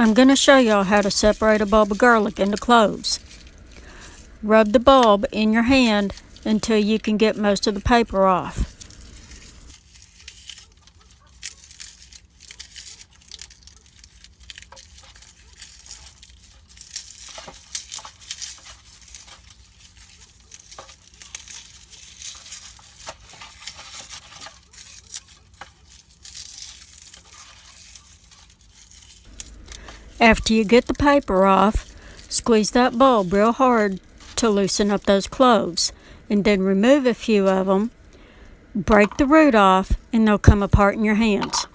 I'm going to show y'all how to separate a bulb of garlic into cloves. Rub the bulb in your hand until you can get most of the paper off. After you get the paper off, squeeze that bulb real hard to loosen up those cloves, and then remove a few of them, break the root off, and they'll come apart in your hands.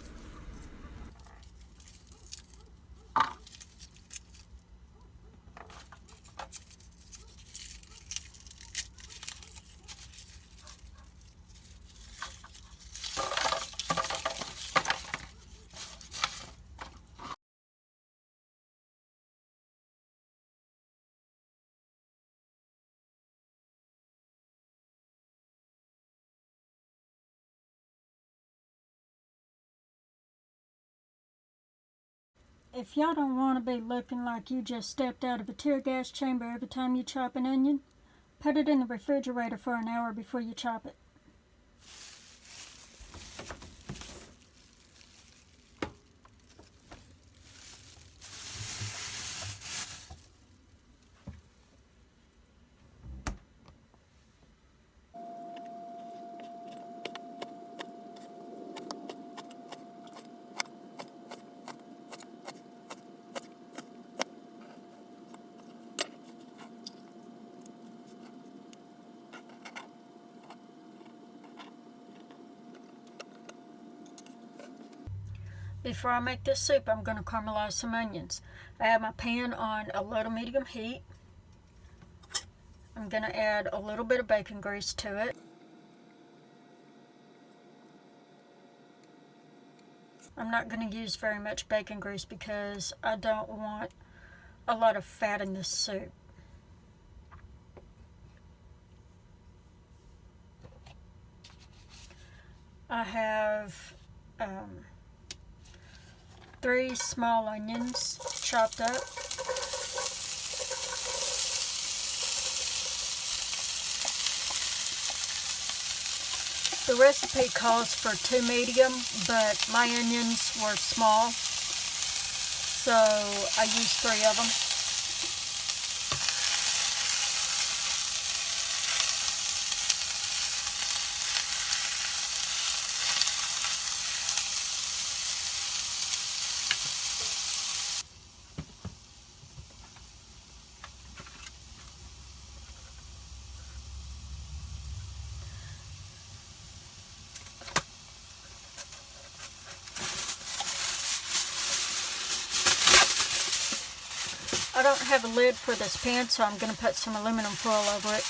If y'all don't want to be looking like you just stepped out of a tear gas chamber every time you chop an onion, put it in the refrigerator for an hour before you chop it. Before I make this soup, I'm going to caramelize some onions. I have my pan on a low to medium heat. I'm going to add a little bit of bacon grease to it. I'm not going to use very much bacon grease because I don't want a lot of fat in this soup. I have 3 small onions chopped up. The recipe calls for 2 medium, but my onions were small, so I used 3 of them. I don't have a lid for this pan, so I'm going to put some aluminum foil over it.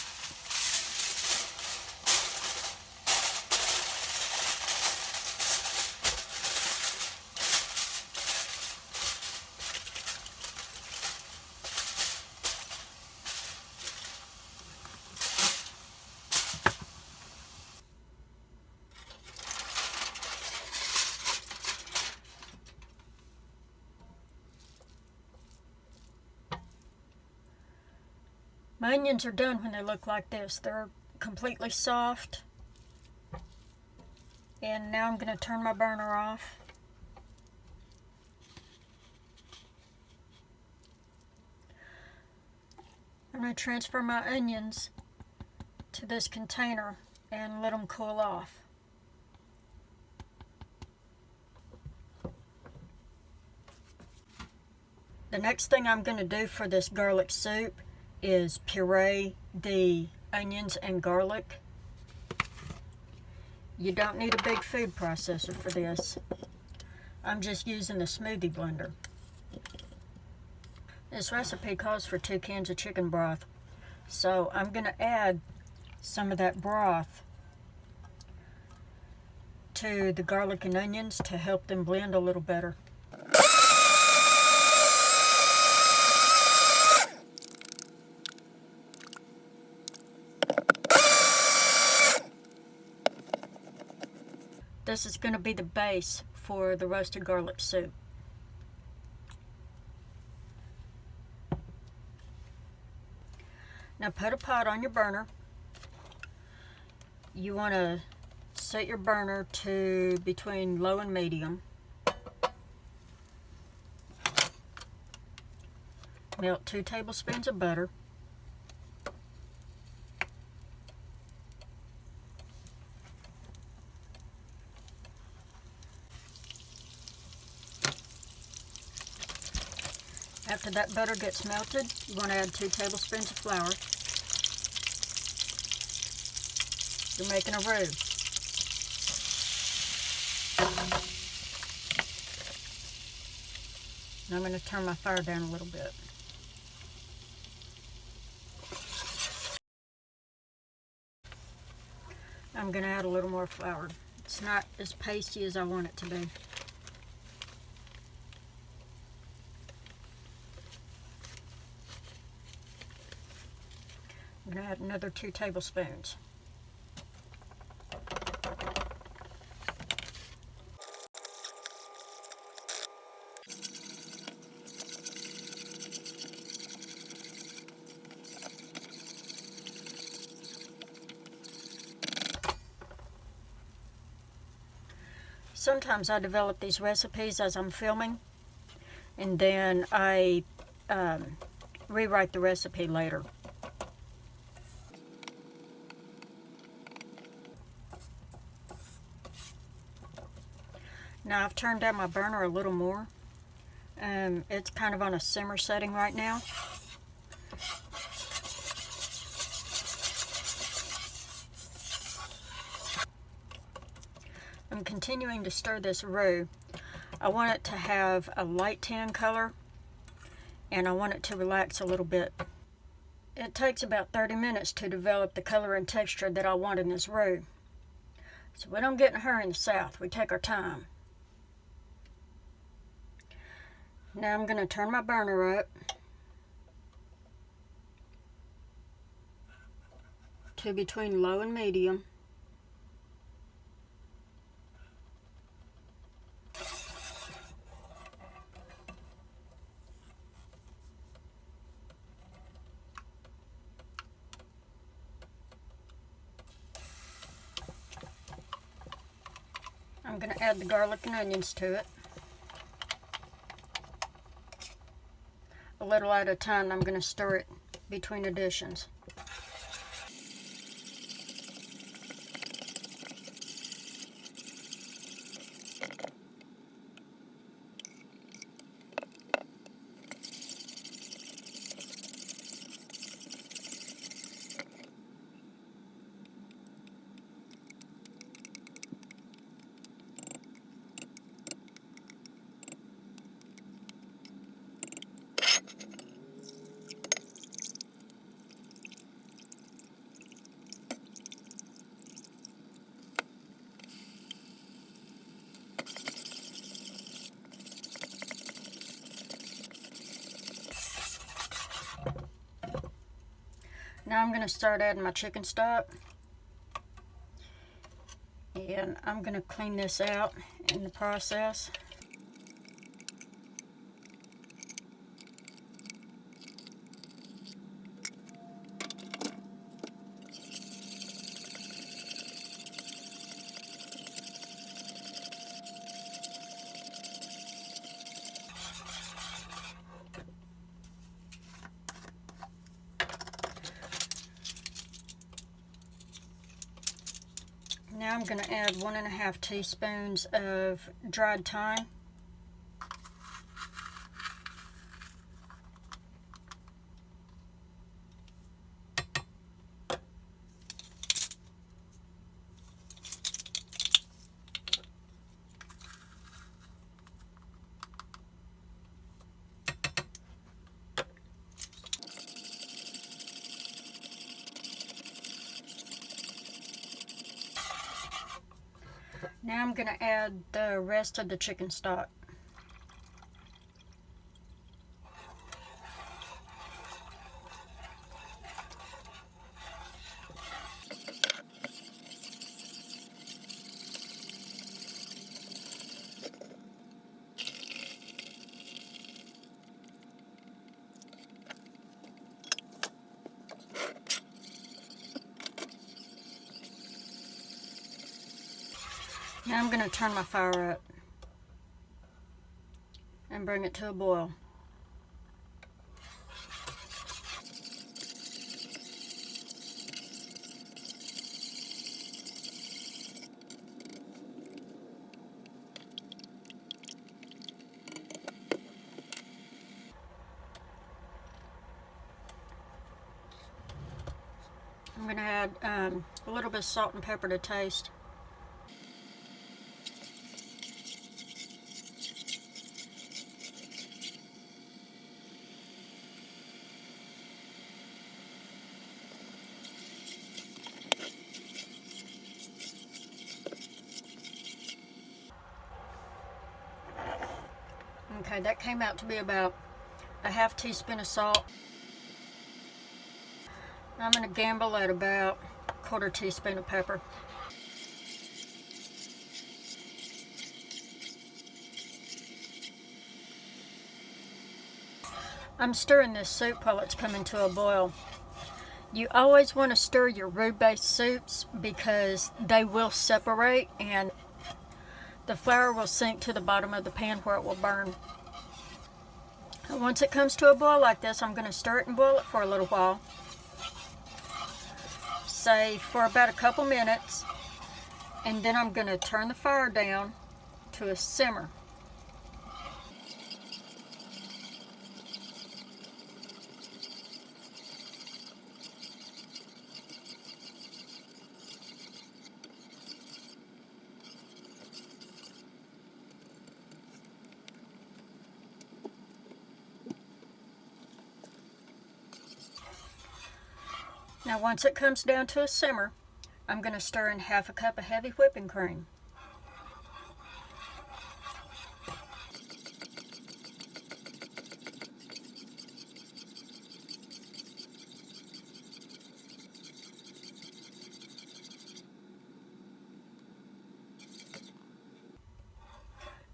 My onions are done when they look like this. They're completely soft. And now I'm going to turn my burner off. I'm going to transfer my onions to this container and let them cool off. The next thing I'm going to do for this garlic soup is puree the onions and garlic. You don't need a big food processor for this. I'm just using the smoothie blender. This recipe calls for 2 cans of chicken broth, so I'm going to add some of that broth to the garlic and onions to help them blend a little better. This is going to be the base for the roasted garlic soup. Now put a pot on your burner. You want to set your burner to between low and medium. Melt 2 tablespoons of butter. After that butter gets melted, you want to add 2 tablespoons of flour. You're making a roux. And I'm going to turn my fire down a little bit. I'm going to add a little more flour. It's not as pasty as I want it to be. I'm going to add another 2 tablespoons. Sometimes I develop these recipes as I'm filming, and then I rewrite the recipe later. Now I've turned down my burner a little more. It's kind of on a simmer setting right now. I'm continuing to stir this roux. I want it to have a light tan color, and I want it to relax a little bit. It takes about 30 minutes to develop the color and texture that I want in this roux. So we don't get in a hurry in the South. We take our time. Now I'm going to turn my burner up to between low and medium. I'm going to add the garlic and onions to it. A little at a time. I'm going to stir it between additions. Now I'm going to start adding my chicken stock, and I'm going to clean this out in the process. Now I'm going to add 1.5 teaspoons of dried thyme. Now I'm going to add the rest of the chicken stock. Now I'm going to turn my fire up and bring it to a boil. I'm going to add a little bit of salt and pepper to taste. Okay, that came out to be about a half teaspoon of salt. I'm going to gamble at about a quarter teaspoon of pepper. I'm stirring this soup while it's coming to a boil. You always want to stir your roux-based soups because they will separate and the flour will sink to the bottom of the pan where it will burn. And once it comes to a boil like this, I'm going to stir it and boil it for a little while. Say for about a couple minutes, and then I'm going to turn the fire down to a simmer. Now once it comes down to a simmer, I'm going to stir in half a cup of heavy whipping cream.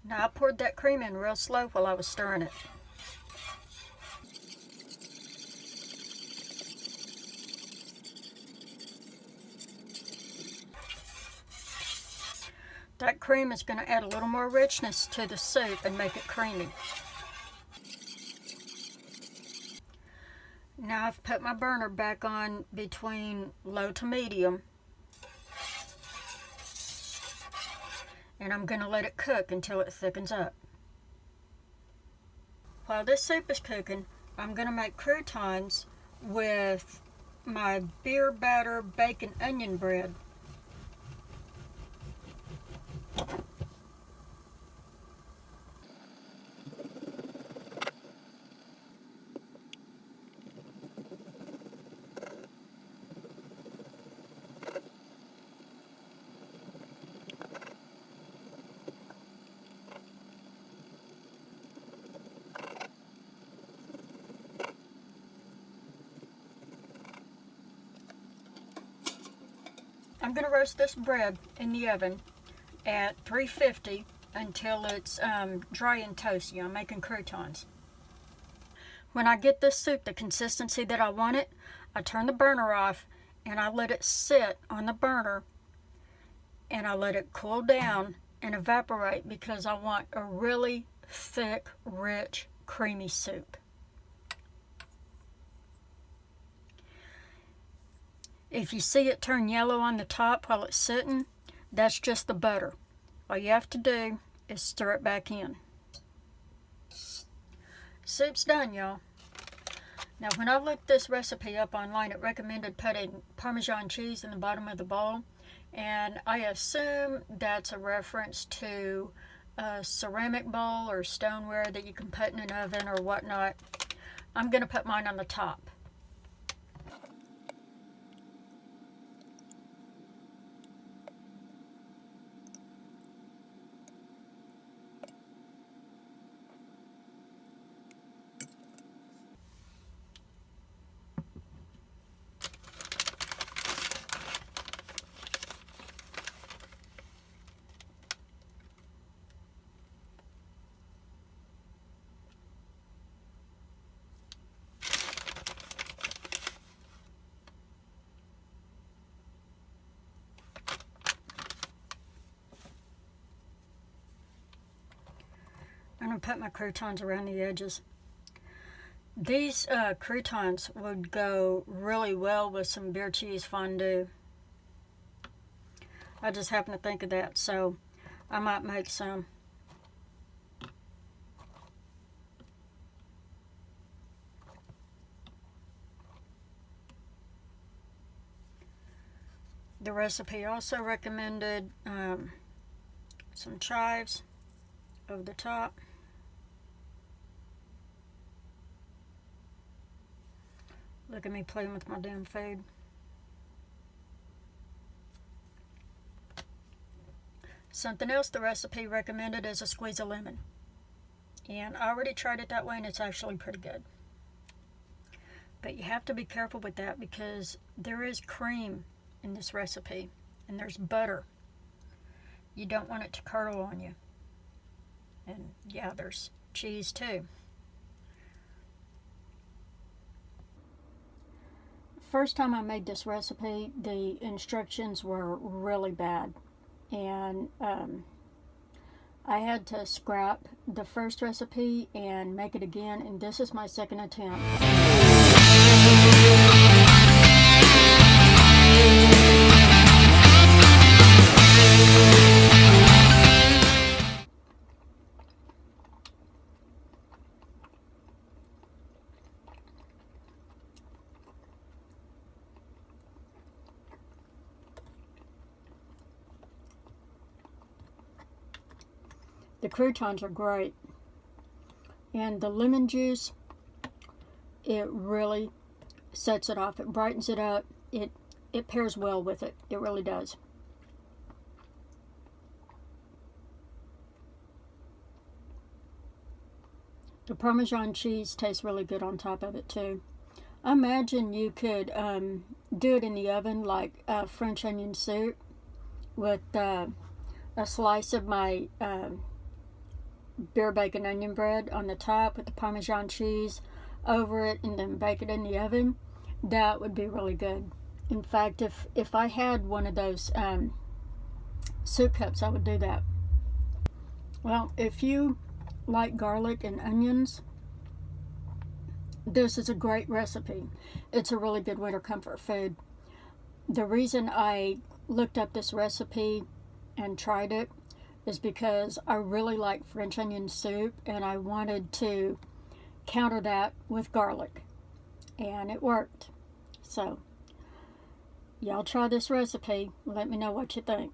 Now I poured that cream in real slow while I was stirring it. That cream is going to add a little more richness to the soup and make it creamy. Now I've put my burner back on between low to medium. And I'm going to let it cook until it thickens up. While this soup is cooking, I'm going to make croutons with my beer batter bacon onion bread. I'm going to roast this bread in the oven at 350 until it's dry and toasty. I'm making croutons. When I get this soup the consistency that I want it, I turn the burner off and I let it sit on the burner and I let it cool down and evaporate because I want a really thick, rich, creamy soup. If you see it turn yellow on the top while it's sitting, that's just the butter. All you have to do is stir it back in. Soup's done, y'all. Now, when I looked this recipe up online, it recommended putting Parmesan cheese in the bottom of the bowl. And I assume that's a reference to a ceramic bowl or stoneware that you can put in an oven or whatnot. I'm going to put mine on the top. put my croutons around the edges. These croutons would go really well with some beer cheese fondue. I just happened to think of that, so I might make some. The recipe also recommended some chives over the top. Look at me playing with my damn food. Something else the recipe recommended is a squeeze of lemon. And I already tried it that way and it's actually pretty good. But you have to be careful with that because there is cream in this recipe and there's butter. You don't want it to curdle on you. And yeah, there's cheese too. First time I made this recipe, the instructions were really bad. And I had to scrap the first recipe and make it again, and this is my second attempt. The croutons are great, and the lemon juice, it really sets it off. It brightens it up. It pairs well with it. It really does. The Parmesan cheese tastes really good on top of it too. I imagine you could do it in the oven like French onion soup with a slice of my beer bacon onion bread on the top with the Parmesan cheese over it, and then bake it in the oven. That would be really good. In fact, if I had one of those soup cups, I would do that. Well, if you like garlic and onions, this is a great recipe. It's a really good winter comfort food. The reason I looked up this recipe and tried it is because I really like French onion soup and I wanted to counter that with garlic, and it worked. So y'all try this recipe. Let me know what you think.